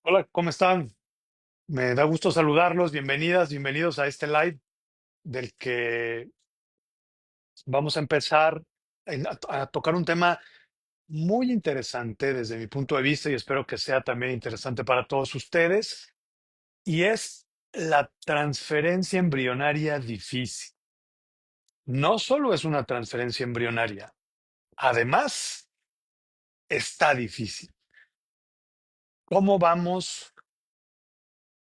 Hola, ¿cómo están? Me da gusto saludarlos. Bienvenidas, bienvenidos a este live del que vamos a empezar a tocar un tema muy interesante desde mi punto de vista y espero que sea también interesante para todos ustedes. Y es la transferencia embrionaria difícil. No solo es una transferencia embrionaria, además está difícil. ¿Cómo vamos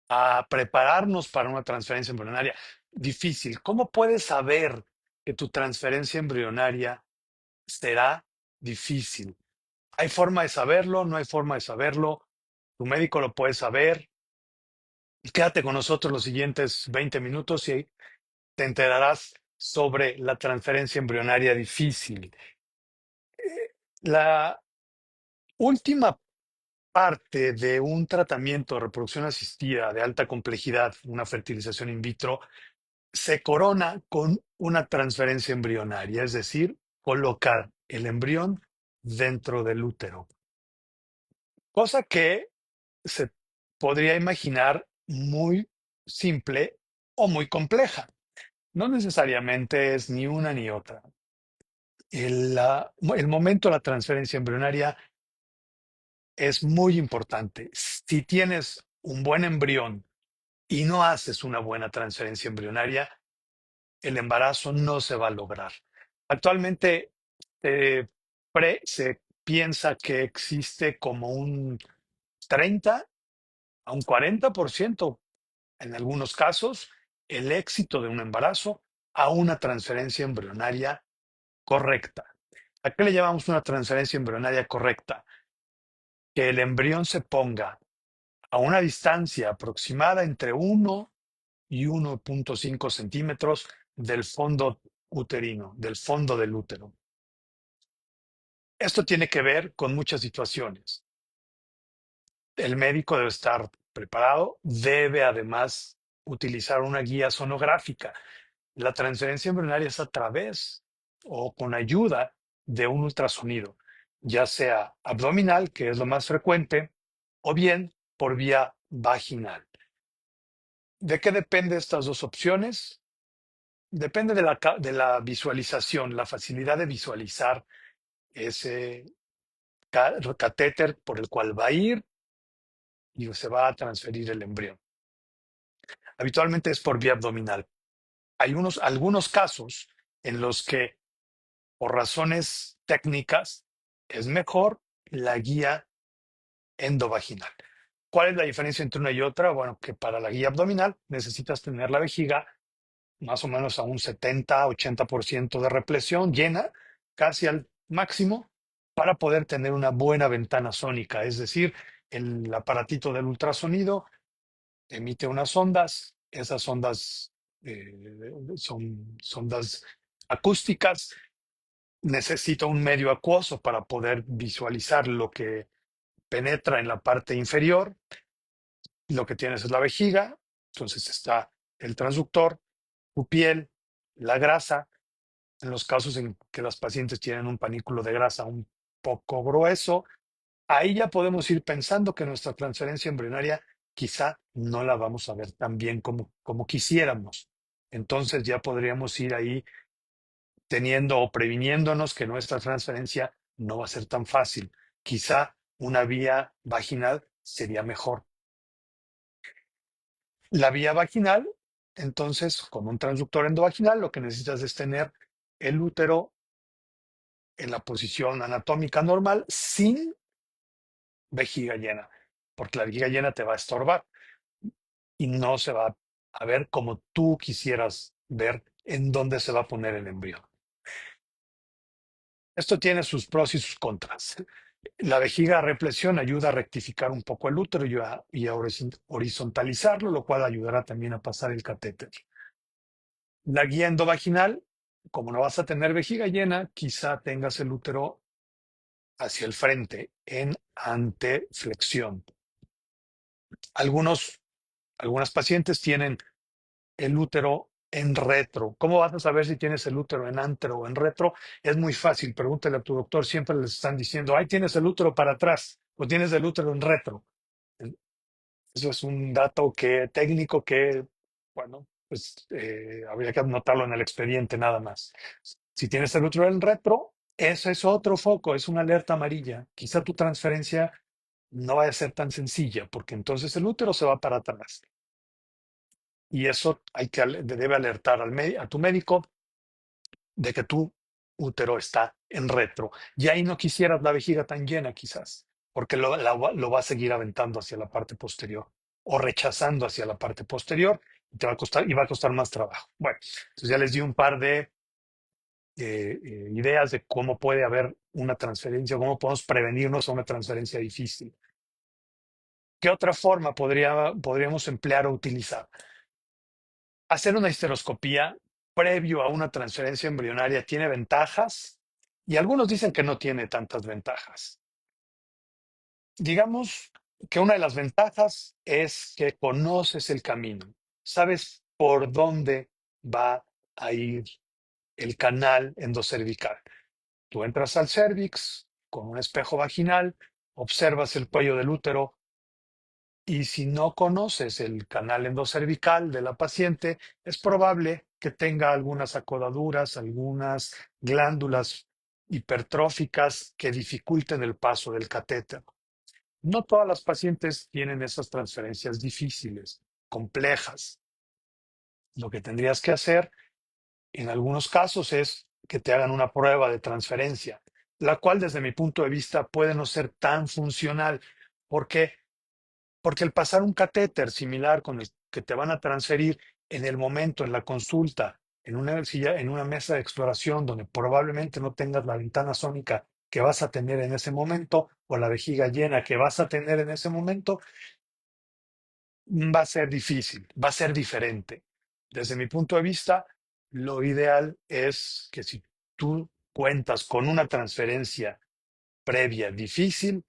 a prepararnos para una transferencia embrionaria difícil? ¿Cómo puedes saber que tu transferencia embrionaria será difícil? ¿Hay forma de saberlo? ¿No hay forma de saberlo? Tu médico lo puede saber. Quédate con nosotros los siguientes 20 minutos y te enterarás sobre la transferencia embrionaria difícil. La última parte de un tratamiento de reproducción asistida de alta complejidad, una fertilización in vitro, se corona con una transferencia embrionaria, es decir, colocar el embrión dentro del útero, cosa que se podría imaginar muy simple o muy compleja. No necesariamente es ni una ni otra. El momento de la transferencia embrionaria es muy importante. Si tienes un buen embrión y no haces una buena transferencia embrionaria, el embarazo no se va a lograr. Actualmente eh, se piensa que existe como un 30 a un 40% en algunos casos el éxito de un embarazo a una transferencia embrionaria correcta. ¿A qué le llamamos una transferencia embrionaria correcta? Que el embrión se ponga a una distancia aproximada entre 1 y 1,5 centímetros del fondo uterino, del fondo del útero. Esto tiene que ver con muchas situaciones. El médico debe estar preparado, debe además utilizar una guía sonográfica. La transferencia embrionaria es a través o con ayuda de un ultrasonido, ya sea abdominal, que es lo más frecuente, o bien por vía vaginal. ¿De qué depende estas dos opciones? Depende de la visualización, la facilidad de visualizar ese catéter por el cual va a ir y se va a transferir el embrión. Habitualmente es por vía abdominal. Hay algunos casos en los que, por razones técnicas, es mejor la guía endovaginal. ¿Cuál es la diferencia entre una y otra? Bueno, que para la guía abdominal necesitas tener la vejiga más o menos a un 70-80% de represión llena, casi al máximo, para poder tener una buena ventana sónica. Es decir, el aparatito del ultrasonido emite unas ondas, esas ondas son ondas acústicas, necesita un medio acuoso para poder visualizar lo que penetra en la parte inferior. Lo que tienes es la vejiga, entonces está el transductor, tu piel, la grasa. En los casos en que las pacientes tienen un panículo de grasa un poco grueso, ahí ya podemos ir pensando que nuestra transferencia embrionaria quizá no la vamos a ver tan bien como quisiéramos. Entonces ya podríamos ir ahí teniendo o previniéndonos que nuestra transferencia no va a ser tan fácil. Quizá una vía vaginal sería mejor. La vía vaginal, entonces, con un transductor endovaginal, lo que necesitas es tener el útero en la posición anatómica normal sin vejiga llena, porque la vejiga llena te va a estorbar y no se va a ver como tú quisieras ver en dónde se va a poner el embrión. Esto tiene sus pros y sus contras. La vejiga a represión ayuda a rectificar un poco el útero y a horizontalizarlo, lo cual ayudará también a pasar el catéter. La guía endovaginal, como no vas a tener vejiga llena, quizá tengas el útero hacia el frente en anteflexión. Algunos, algunas pacientes tienen el útero en retro. ¿Cómo vas a saber si tienes el útero en antero o en retro? Es muy fácil, pregúntale a tu doctor, siempre les están diciendo, ay, tienes el útero para atrás o tienes el útero en retro. Eso es un dato técnico que, bueno, pues habría que anotarlo en el expediente nada más. Si tienes el útero en retro, ese es otro foco, es una alerta amarilla. Quizá tu transferencia no vaya a ser tan sencilla, porque entonces el útero se va para atrás. Y eso debe alertar a tu médico de que tu útero está en retro. Y ahí no quisieras la vejiga tan llena, quizás, porque lo va a seguir aventando hacia la parte posterior o rechazando hacia la parte posterior y te va a costar, y va a costar más trabajo. Bueno, entonces ya les di un par de ideas de cómo puede haber una transferencia, cómo podemos prevenirnos a una transferencia difícil. ¿Qué otra forma podríamos emplear o utilizar? Hacer una histeroscopía previo a una transferencia embrionaria tiene ventajas y algunos dicen que no tiene tantas ventajas. Digamos que una de las ventajas es que conoces el camino, sabes por dónde va a ir el canal endocervical. Tú entras al cervix con un espejo vaginal, observas el cuello del útero. Y si no conoces el canal endocervical de la paciente, es probable que tenga algunas acodaduras, algunas glándulas hipertróficas que dificulten el paso del catéter. No todas las pacientes tienen esas transferencias difíciles, complejas. Lo que tendrías que hacer en algunos casos es que te hagan una prueba de transferencia, la cual desde mi punto de vista puede no ser tan funcional. ¿Por qué? Porque el pasar un catéter similar con el que te van a transferir en el momento, en la consulta, en una mesa de exploración donde probablemente no tengas la ventana sónica que vas a tener en ese momento o la vejiga llena que vas a tener en ese momento, va a ser difícil, va a ser diferente. Desde mi punto de vista, lo ideal es que si tú cuentas con una transferencia previa difícil,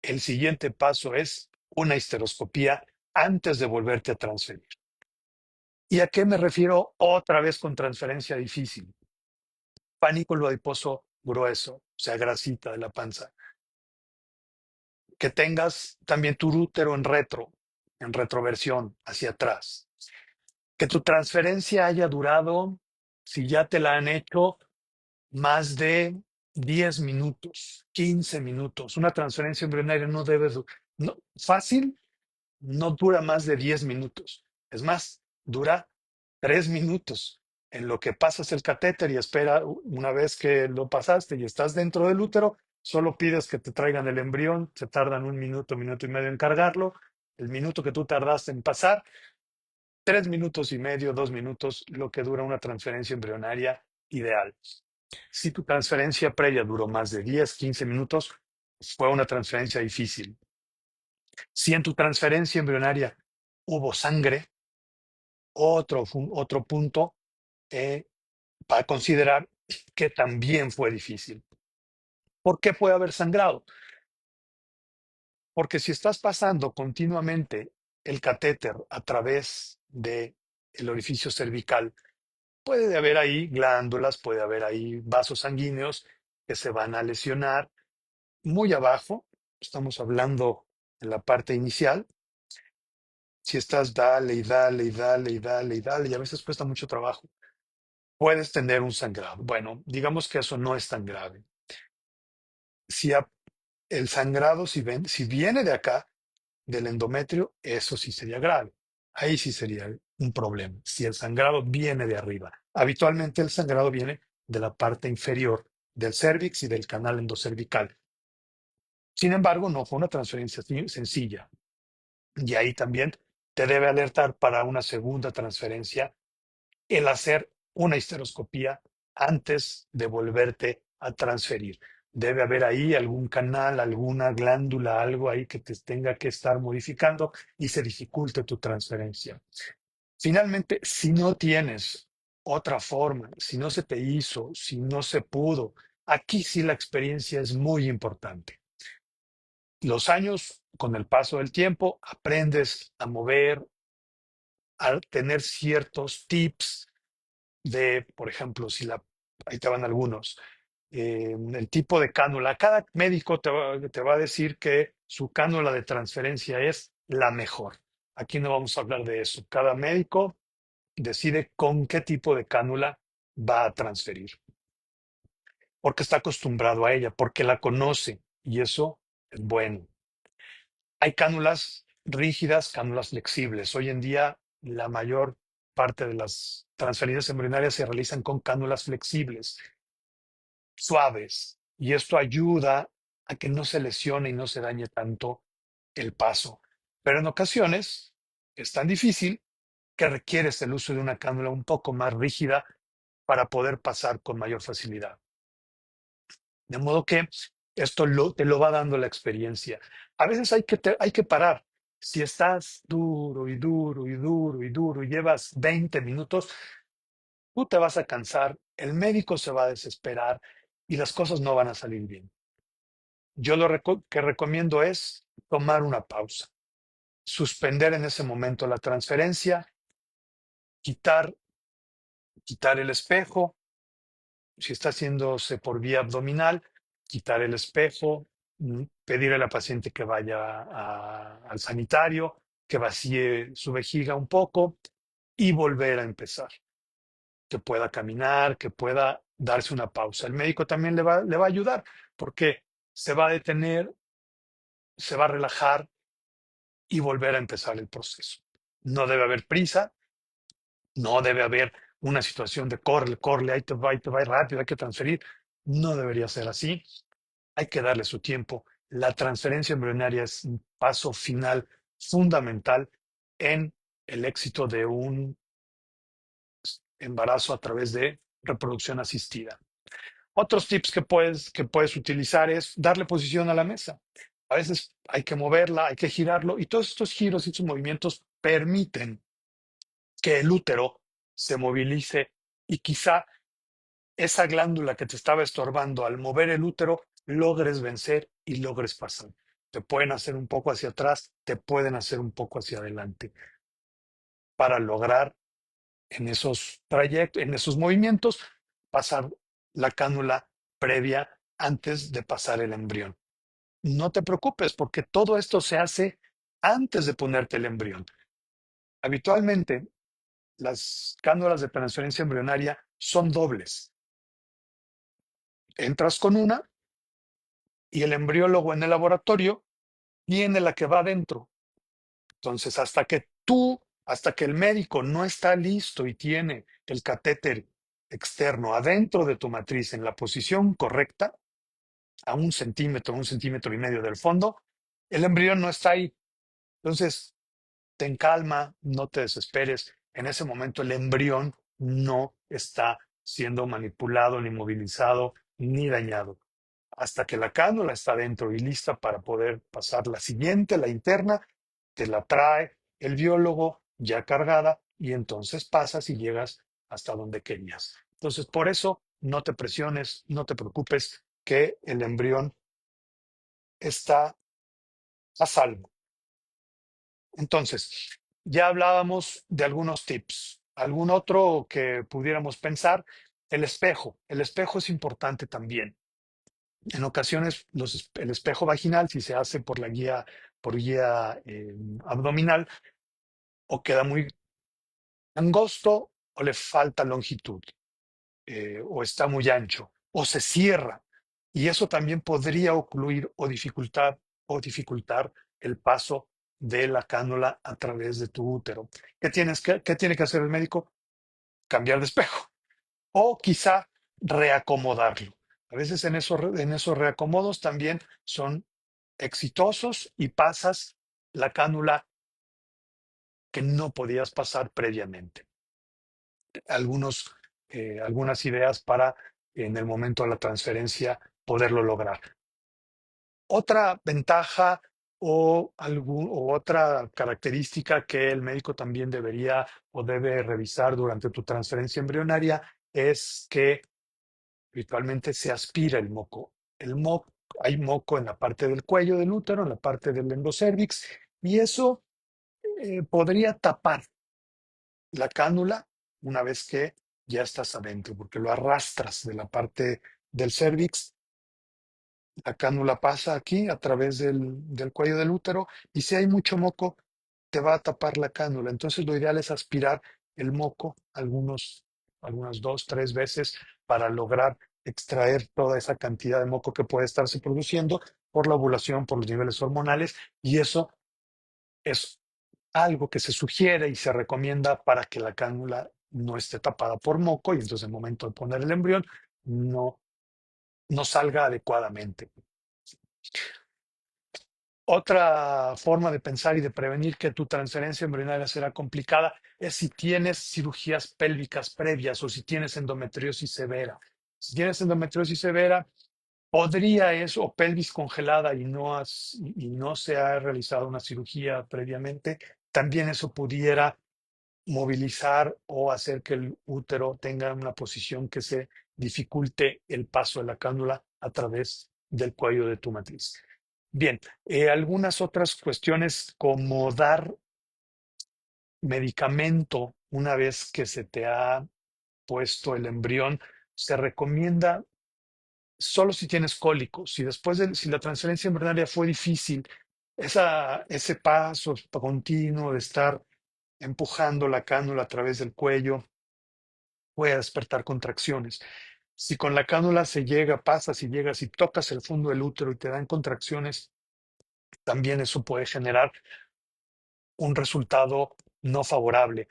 el siguiente paso es una histeroscopía antes de volverte a transferir. ¿Y a qué me refiero otra vez con transferencia difícil? Pánico adiposo grueso, o sea, grasita de la panza. Que tengas también tu útero en retroversión, hacia atrás. Que tu transferencia haya durado, si ya te la han hecho, más de 10 minutos, 15 minutos. Una transferencia embrionaria no debe, no, fácil, no dura más de 10 minutos. Es más, dura 3 minutos en lo que pasas el catéter y espera, una vez que lo pasaste y estás dentro del útero, solo pides que te traigan el embrión, se tardan un minuto, minuto y medio en cargarlo. El minuto que tú tardaste en pasar, 3 minutos y medio, 2 minutos, lo que dura una transferencia embrionaria ideal. Si tu transferencia previa duró más de 10, 15 minutos, fue una transferencia difícil. Si en tu transferencia embrionaria hubo sangre, otro punto para considerar que también fue difícil. ¿Por qué puede haber sangrado? Porque si estás pasando continuamente el catéter a través del orificio cervical, puede haber ahí glándulas, puede haber ahí vasos sanguíneos que se van a lesionar muy abajo. Estamos hablando en la parte inicial. Si estás dale y dale y dale y dale y dale, y a veces cuesta mucho trabajo, puedes tener un sangrado. Bueno, digamos que eso no es tan grave. Si el sangrado, si viene de acá, del endometrio, eso sí sería grave. Ahí sí sería un problema. Si el sangrado viene de arriba. Habitualmente el sangrado viene de la parte inferior del cérvix y del canal endocervical. Sin embargo, no fue una transferencia sencilla. Y ahí también te debe alertar para una segunda transferencia el hacer una histeroscopía antes de volverte a transferir. Debe haber ahí algún canal, alguna glándula, algo ahí que te tenga que estar modificando y se dificulte tu transferencia. Finalmente, si no tienes otra forma, si no se te hizo, si no se pudo, aquí sí la experiencia es muy importante. Los años, con el paso del tiempo, aprendes a mover, a tener ciertos tips de, por ejemplo, ahí te van algunos, el tipo de cánula. Cada médico te va a decir que su cánula de transferencia es la mejor. Aquí no vamos a hablar de eso. Cada médico decide con qué tipo de cánula va a transferir, porque está acostumbrado a ella, porque la conoce y eso es bueno. Hay cánulas rígidas, cánulas flexibles. Hoy en día la mayor parte de las transferencias embrionarias se realizan con cánulas flexibles, suaves, y esto ayuda a que no se lesione y no se dañe tanto el paso. Pero en ocasiones es tan difícil que requieres el uso de una cánula un poco más rígida para poder pasar con mayor facilidad. De modo que esto te lo va dando la experiencia. A veces hay que parar. Si estás duro y duro y duro y duro y llevas 20 minutos, tú te vas a cansar, el médico se va a desesperar y las cosas no van a salir bien. Yo que recomiendo es tomar una pausa, suspender en ese momento la transferencia, quitar, quitar el espejo. Si está haciéndose por vía abdominal, quitar el espejo, pedir a la paciente que vaya al sanitario, que vacíe su vejiga un poco y volver a empezar. Que pueda caminar, que pueda darse una pausa. El médico también le va a ayudar porque se va a detener, se va a relajar y volver a empezar el proceso. No debe haber prisa, no debe haber una situación de corre, corre, ahí te va rápido, hay que transferir. No debería ser así. Hay que darle su tiempo. La transferencia embrionaria es un paso final fundamental en el éxito de un embarazo a través de reproducción asistida. Otros tips que puedes utilizar es darle posición a la mesa. A veces hay que moverla, hay que girarlo y todos estos giros y estos movimientos permiten que el útero se movilice y quizá esa glándula que te estaba estorbando al mover el útero logres vencer y logres pasar. Te pueden hacer un poco hacia atrás, te pueden hacer un poco hacia adelante para lograr en esos trayectos, en esos movimientos, pasar la cánula previa antes de pasar el embrión. No te preocupes porque todo esto se hace antes de ponerte el embrión. Habitualmente, las cánulas de transferencia embrionaria son dobles. Entras con una y el embriólogo en el laboratorio tiene la que va adentro. Entonces, hasta que el médico no está listo y tiene el catéter externo adentro de tu matriz en la posición correcta, a un centímetro y medio del fondo, el embrión no está ahí. Entonces, ten calma, no te desesperes. En ese momento el embrión no está siendo manipulado, ni movilizado, ni dañado. Hasta que la cánula está dentro y lista para poder pasar la siguiente, la interna, te la trae el biólogo ya cargada y entonces pasas y llegas hasta donde querías. Entonces, por eso no te presiones, no te preocupes que el embrión está a salvo. Entonces, ya hablábamos de algunos tips. ¿Algún otro que pudiéramos pensar? El espejo. El espejo es importante también. En ocasiones, el espejo vaginal, si se hace por guía abdominal, o queda muy angosto o le falta longitud, o está muy ancho, o se cierra. Y eso también podría ocluir o dificultar el paso de la cánula a través de tu útero. ¿Qué tiene que hacer el médico? Cambiar de espejo o quizá reacomodarlo. A veces en esos reacomodos también son exitosos y pasas la cánula que no podías pasar previamente. Algunas ideas para en el momento de la transferencia poderlo lograr. Otra ventaja o otra característica que el médico también debería o debe revisar durante tu transferencia embrionaria es que habitualmente se aspira el moco. Hay moco en la parte del cuello del útero, en la parte del endocervix, y eso podría tapar la cánula una vez que ya estás adentro, porque lo arrastras de la parte del cervix, La cánula pasa aquí a través del cuello del útero y si hay mucho moco, te va a tapar la cánula. Entonces lo ideal es aspirar el moco algunas 2, 3 veces para lograr extraer toda esa cantidad de moco que puede estarse produciendo por la ovulación, por los niveles hormonales y eso es algo que se sugiere y se recomienda para que la cánula no esté tapada por moco y entonces el momento de poner el embrión no, no salga adecuadamente. Otra forma de pensar y de prevenir que tu transferencia embrionaria será complicada es si tienes cirugías pélvicas previas o si tienes endometriosis severa. Si tienes endometriosis severa, podría eso, o pelvis congelada y no se ha realizado una cirugía previamente, también eso pudiera movilizar o hacer que el útero tenga una posición que se dificulte el paso de la cánula a través del cuello de tu matriz. Bien, algunas otras cuestiones como dar medicamento una vez que se te ha puesto el embrión, se recomienda solo si tienes cólicos. Si la transferencia embrionaria fue difícil, ese paso continuo de estar empujando la cánula a través del cuello puede despertar contracciones. Si con la cánula se llega, pasas y llegas y tocas el fondo del útero y te dan contracciones, también eso puede generar un resultado no favorable.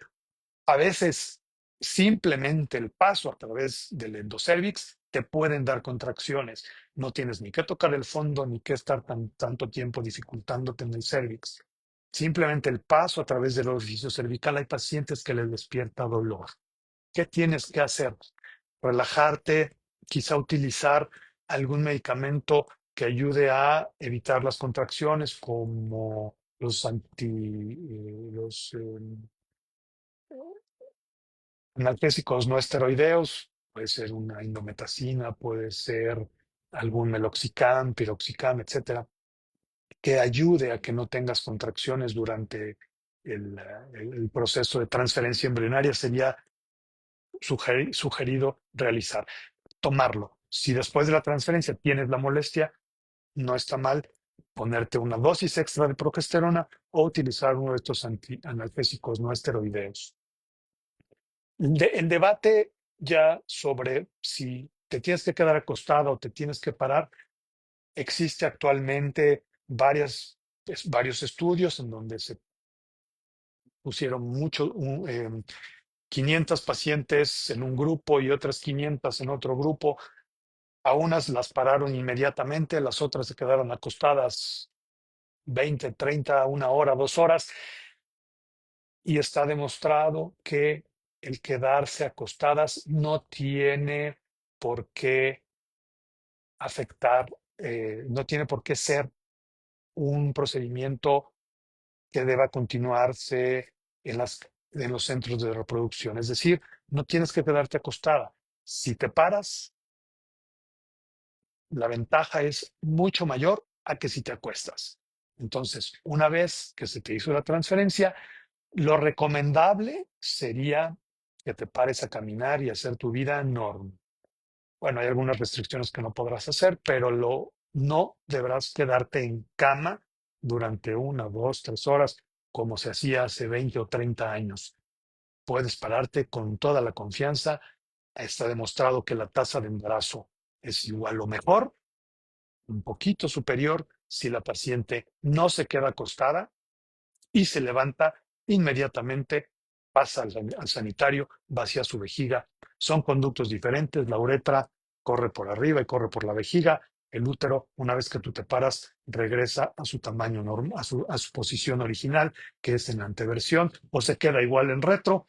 A veces simplemente el paso a través del endocervix te pueden dar contracciones. No tienes ni que tocar el fondo ni que estar tanto tiempo dificultándote en el cervix. Simplemente el paso a través del orificio cervical hay pacientes que les despierta dolor. ¿Qué tienes que hacer? Relajarte, quizá utilizar algún medicamento que ayude a evitar las contracciones, como los analgésicos no esteroideos, puede ser una indometacina, puede ser algún meloxicam, piroxicam, etcétera, que ayude a que no tengas contracciones durante el proceso de transferencia embrionaria, sería sugerido realizar. Tomarlo. Si después de la transferencia tienes la molestia, no está mal ponerte una dosis extra de progesterona o utilizar uno de estos analgésicos no esteroideos. El debate ya sobre si te tienes que quedar acostada o te tienes que parar, existe actualmente varios estudios en donde se pusieron 500 pacientes en un grupo y otras 500 en otro grupo. A unas las pararon inmediatamente, las otras se quedaron acostadas 20, 30, 1 hora, 2 horas, y está demostrado que el quedarse acostadas no tiene por qué afectar, no tiene por qué ser un procedimiento que deba continuarse en los centros de reproducción. Es decir, no tienes que quedarte acostada. Si te paras, la ventaja es mucho mayor a que si te acuestas. Entonces, una vez que se te hizo la transferencia, lo recomendable sería que te pares a caminar y hacer tu vida normal. Bueno, hay algunas restricciones que no podrás hacer, pero no deberás quedarte en cama durante 1, 2, 3 horas como se hacía hace 20 o 30 años. Puedes pararte con toda la confianza. Está demostrado que la tasa de embarazo es igual o mejor, un poquito superior, si la paciente no se queda acostada y se levanta inmediatamente, pasa al sanitario, vacía su vejiga. Son conductos diferentes. La uretra corre por arriba y corre por la vejiga. El útero, una vez que tú te paras, regresa a su tamaño normal, a su posición original, que es en la anteversión, o se queda igual en retro,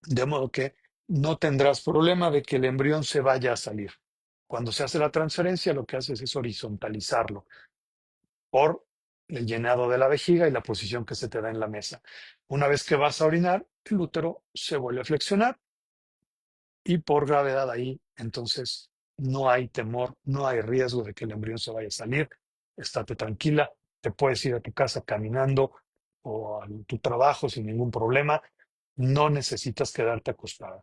de modo que no tendrás problema de que el embrión se vaya a salir. Cuando se hace la transferencia, lo que haces es horizontalizarlo por el llenado de la vejiga y la posición que se te da en la mesa. Una vez que vas a orinar, el útero se vuelve a flexionar y por gravedad ahí, entonces no hay temor, no hay riesgo de que el embrión se vaya a salir. Estate tranquila, te puedes ir a tu casa caminando o a tu trabajo sin ningún problema. No necesitas quedarte acostada.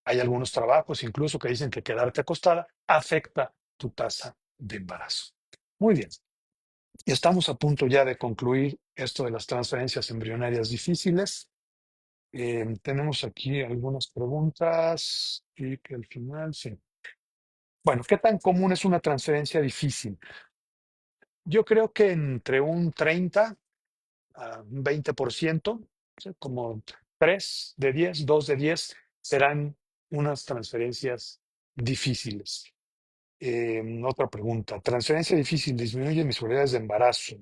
Hay algunos trabajos incluso que dicen que quedarte acostada afecta tu tasa de embarazo. Muy bien. Estamos a punto ya de concluir esto de las transferencias embrionarias difíciles. Tenemos aquí algunas preguntas y que al final, sí. Bueno, ¿qué tan común es una transferencia difícil? Yo creo que entre un 30 a un 20%, o sea, como 3 de 10, 2 de 10 serán unas transferencias difíciles. Otra pregunta. ¿Transferencia difícil disminuye mis probabilidades de embarazo?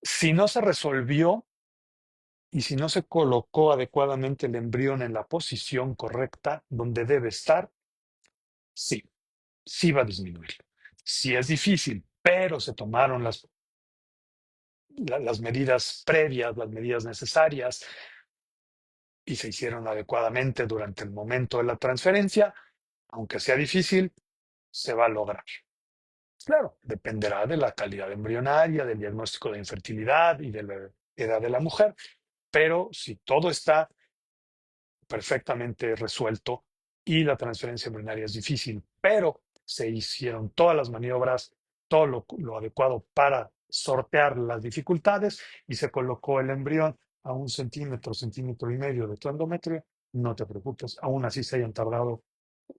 Si no se resolvió y si no se colocó adecuadamente el embrión en la posición correcta donde debe estar, sí, sí va a disminuir. Si es difícil, pero se tomaron las medidas previas, las medidas necesarias y se hicieron adecuadamente durante el momento de la transferencia, aunque sea difícil, se va a lograr. Claro, dependerá de la calidad embrionaria, del diagnóstico de infertilidad y de la edad de la mujer, pero si todo está perfectamente resuelto y la transferencia embrionaria es difícil, pero se hicieron todas las maniobras, todo lo adecuado para sortear las dificultades y se colocó el embrión a un centímetro, centímetro y medio de tu endometrio, no te preocupes, aún así se hayan tardado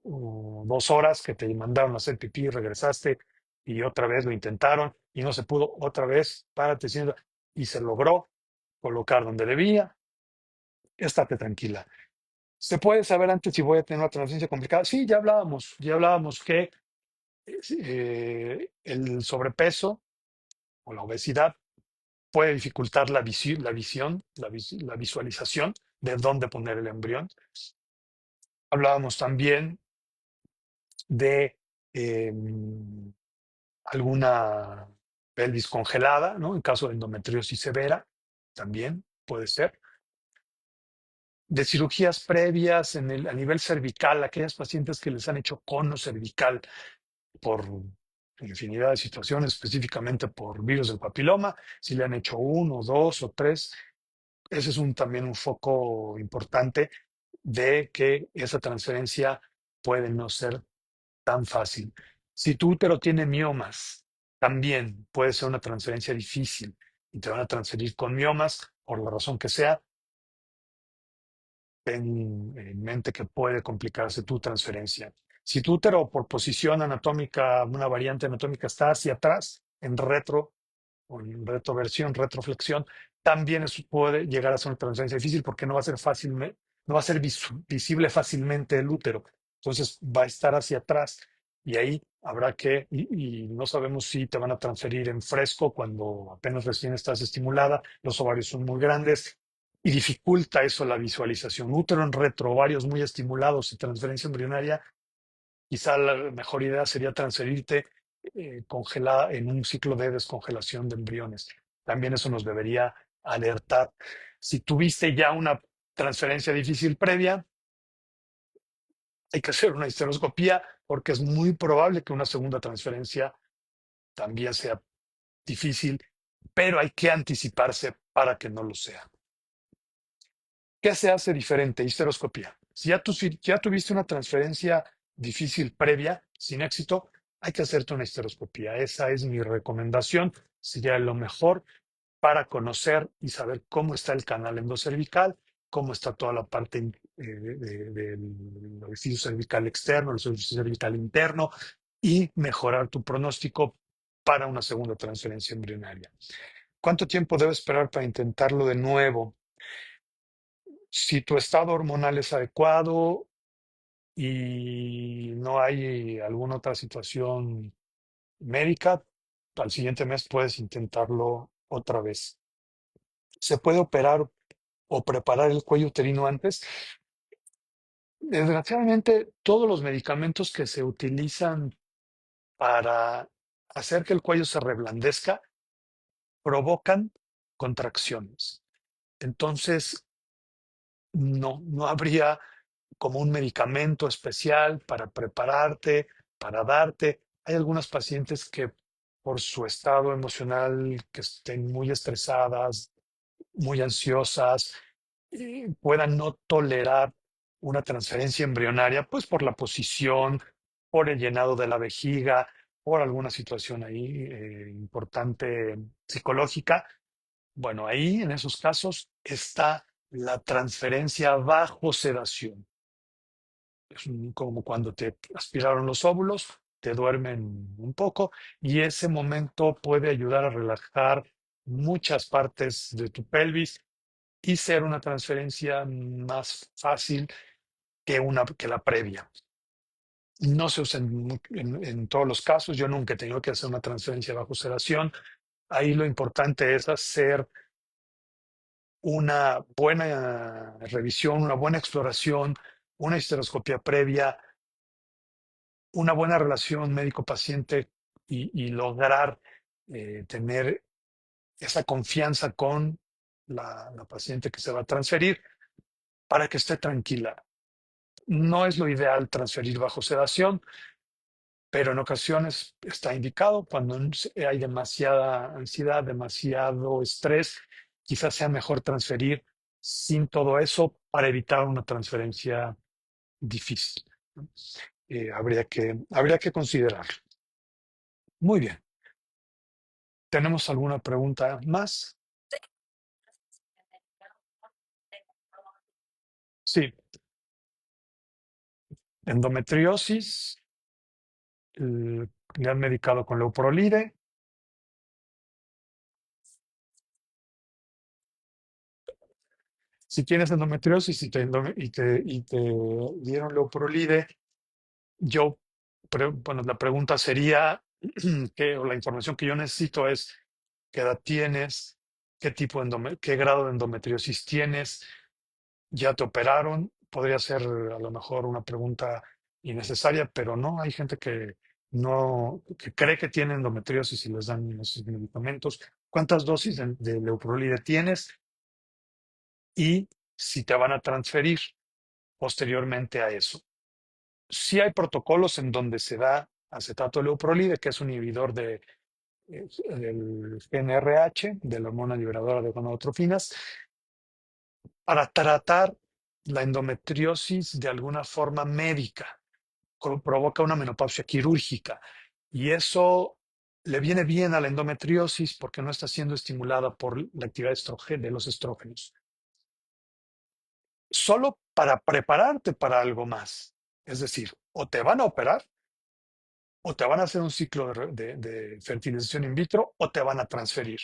2 horas que te mandaron a hacer pipí, regresaste y otra vez lo intentaron y no se pudo, otra vez, párate, y se logró colocar donde debía, estate tranquila. ¿Se puede saber antes si voy a tener una transferencia complicada? Sí, ya hablábamos que el sobrepeso o la obesidad puede dificultar la visualización de dónde poner el embrión. Hablábamos también de eh, alguna pelvis congelada, ¿no? En caso de endometriosis severa, también puede ser. De cirugías previas a nivel cervical, aquellas pacientes que les han hecho cono cervical por infinidad de situaciones, específicamente por virus del papiloma, si le han hecho uno, dos o tres, ese es también un foco importante de que esa transferencia puede no ser tan fácil. Si tu útero tiene miomas, también puede ser una transferencia difícil y te van a transferir con miomas, por la razón que sea, ten en mente que puede complicarse tu transferencia. Si tu útero por posición anatómica, una variante anatómica está hacia atrás, en retro, o en retroversión, retroflexión, también eso puede llegar a ser una transferencia difícil porque no va a ser no va a ser visible fácilmente el útero. Entonces va a estar hacia atrás y ahí habrá y no sabemos si te van a transferir en fresco cuando apenas recién estás estimulada, los ovarios son muy grandes y dificulta eso la visualización. Útero en retro, ovarios muy estimulados y transferencia embrionaria, quizá la mejor idea sería transferirte congelada en un ciclo de descongelación de embriones. También eso nos debería alertar. Si tuviste ya una transferencia difícil previa, hay que hacer una histeroscopía porque es muy probable que una segunda transferencia también sea difícil, pero hay que anticiparse para que no lo sea. ¿Qué se hace diferente? Histeroscopía. Si ya tuviste una transferencia difícil previa, sin éxito, hay que hacerte una histeroscopía. Esa es mi recomendación. Sería lo mejor para conocer y saber cómo está el canal endocervical, cómo está toda la parte del orificio cervical externo, el orificio cervical interno y mejorar tu pronóstico para una segunda transferencia embrionaria. ¿Cuánto tiempo debo esperar para intentarlo de nuevo? Si tu estado hormonal es adecuado y no hay alguna otra situación médica, al siguiente mes puedes intentarlo otra vez. ¿Se puede operar o preparar el cuello uterino antes? Desgraciadamente, todos los medicamentos que se utilizan para hacer que el cuello se reblandezca provocan contracciones. Entonces, no habría como un medicamento especial para prepararte, para darte. Hay algunas pacientes que por su estado emocional, que estén muy estresadas, muy ansiosas, y puedan no tolerar una transferencia embrionaria, pues por la posición, por el llenado de la vejiga, por alguna situación ahí importante psicológica. Bueno, ahí en esos casos está la transferencia bajo sedación. Es como cuando te aspiraron los óvulos, te duermen un poco y ese momento puede ayudar a relajar muchas partes de tu pelvis y ser una transferencia más fácil que la previa. No se usa en todos los casos. Yo nunca he tenido que hacer una transferencia bajo sedación. Ahí lo importante es hacer una buena revisión, una buena exploración, una histeroscopia previa, una buena relación médico-paciente y lograr tener esa confianza con la paciente que se va a transferir para que esté tranquila. No es lo ideal transferir bajo sedación, pero en ocasiones está indicado cuando hay demasiada ansiedad, demasiado estrés, quizás sea mejor transferir sin todo eso para evitar una transferencia difícil, ¿no? Habría que considerar. Muy bien. ¿Tenemos alguna pregunta más? Sí. Endometriosis, le han medicado con leuprolide. Si tienes endometriosis y te dieron leuprolide, bueno, la pregunta sería, o la información que yo necesito es, ¿qué edad tienes? ¿Qué grado de endometriosis tienes? ¿Ya te operaron? Podría ser a lo mejor una pregunta innecesaria, pero no, hay gente que no, que cree que tiene endometriosis y les dan esos medicamentos. ¿Cuántas dosis de leuprolide tienes? Y si te van a transferir posteriormente a eso. Sí hay protocolos en donde se da acetato de leuprolide, que es un inhibidor del GnRH, de la hormona liberadora de gonadotrofinas, para tratar la endometriosis de alguna forma médica. Provoca una menopausia quirúrgica y eso le viene bien a la endometriosis porque no está siendo estimulada por la actividad de los estrógenos. Solo para prepararte para algo más. Es decir, o te van a operar o te van a hacer un ciclo de fertilización in vitro o te van a transferir.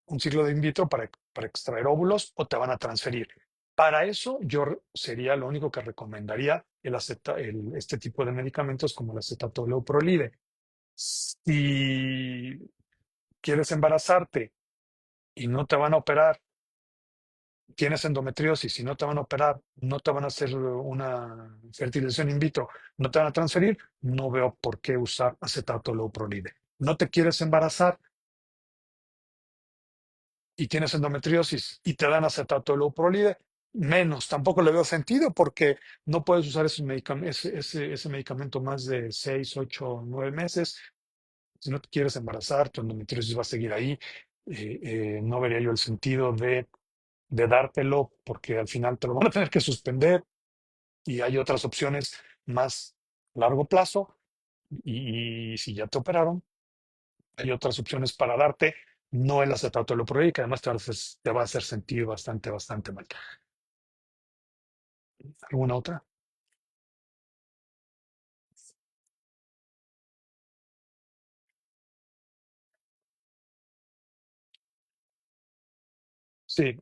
Un ciclo de in vitro para extraer óvulos o te van a transferir. Para eso yo sería lo único que recomendaría este tipo de medicamentos como el acetato de leuprolide. Si quieres embarazarte y no te van a operar, tienes endometriosis y no te van a operar, no te van a hacer una fertilización in vitro, no te van a transferir, no veo por qué usar acetato de leuprolide. No te quieres embarazar y tienes endometriosis y te dan acetato de leuprolide, menos. Tampoco le veo sentido porque no puedes usar ese medicamento más de 6, 8, 9 meses. Si no te quieres embarazar, tu endometriosis va a seguir ahí. No vería yo el sentido de dártelo porque al final te lo van a tener que suspender y hay otras opciones más a largo plazo. Y si ya te operaron, hay otras opciones para darte, no el acetato de leuprolide, que además te va a hacer sentir bastante, bastante mal. ¿Alguna otra? Sí,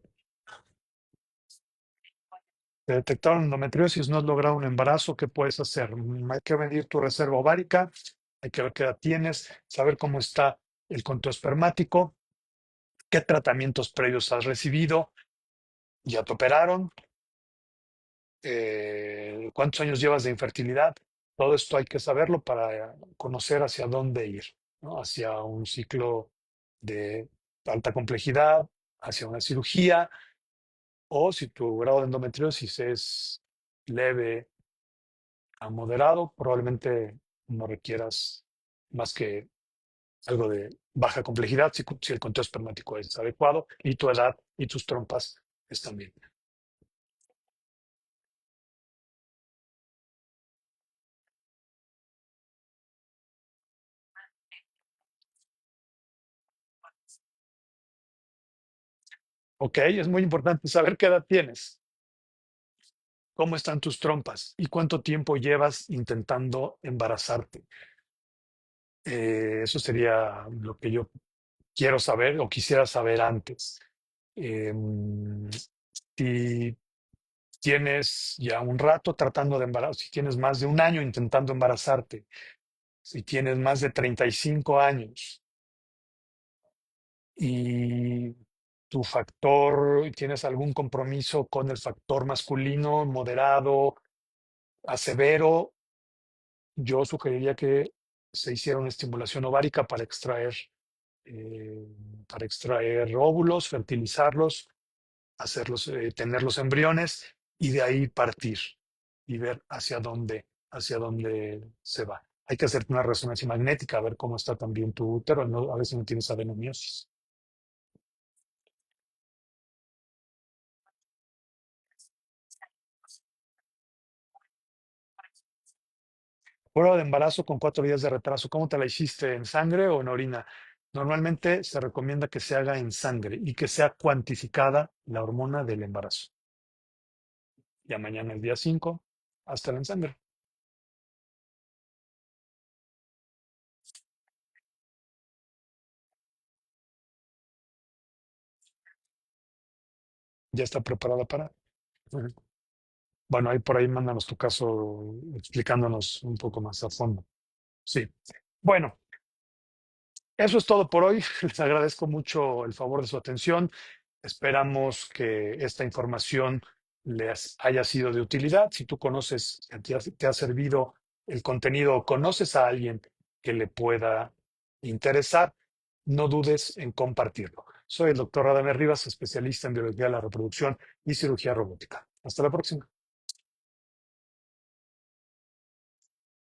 te detectaron endometriosis, no has logrado un embarazo, ¿qué puedes hacer? Hay que medir tu reserva ovárica, hay que ver qué edad tienes, saber cómo está el conteo espermático, qué tratamientos previos has recibido, ya te operaron, cuántos años llevas de infertilidad. Todo esto hay que saberlo para conocer hacia dónde ir, ¿no? Hacia un ciclo de alta complejidad, hacia una cirugía, o si tu grado de endometriosis es leve a moderado, probablemente no requieras más que algo de baja complejidad si el conteo espermático es adecuado y tu edad y tus trompas están bien. ¿Ok? Es muy importante saber qué edad tienes, cómo están tus trompas y cuánto tiempo llevas intentando embarazarte. Eso sería lo que yo quiero saber o quisiera saber antes. Em, si tienes ya un rato tratando de embarazar, si tienes más de un año intentando embarazarte, si tienes más de 35 años y tu factor, tienes algún compromiso con el factor masculino moderado a severo, yo sugeriría que se hiciera una estimulación ovárica eh, para extraer óvulos, fertilizarlos, tener los embriones y de ahí partir y ver hacia dónde se va. Hay que hacer una resonancia magnética a ver cómo está también tu útero, a ver si no tienes adenomiosis. Prueba de embarazo con 4 días de retraso. ¿Cómo te la hiciste? ¿En sangre o en orina? Normalmente se recomienda que se haga en sangre y que sea cuantificada la hormona del embarazo. Ya mañana el día 5, hasta en sangre. Ya está preparada para. Ujú. Bueno, ahí por ahí mándanos tu caso explicándonos un poco más a fondo. Sí. Bueno, eso es todo por hoy. Les agradezco mucho el favor de su atención. Esperamos que esta información les haya sido de utilidad. Si tú conoces, te ha servido el contenido o conoces a alguien que le pueda interesar, no dudes en compartirlo. Soy el doctor Radamés Rivas, especialista en biología de la reproducción y cirugía robótica. Hasta la próxima.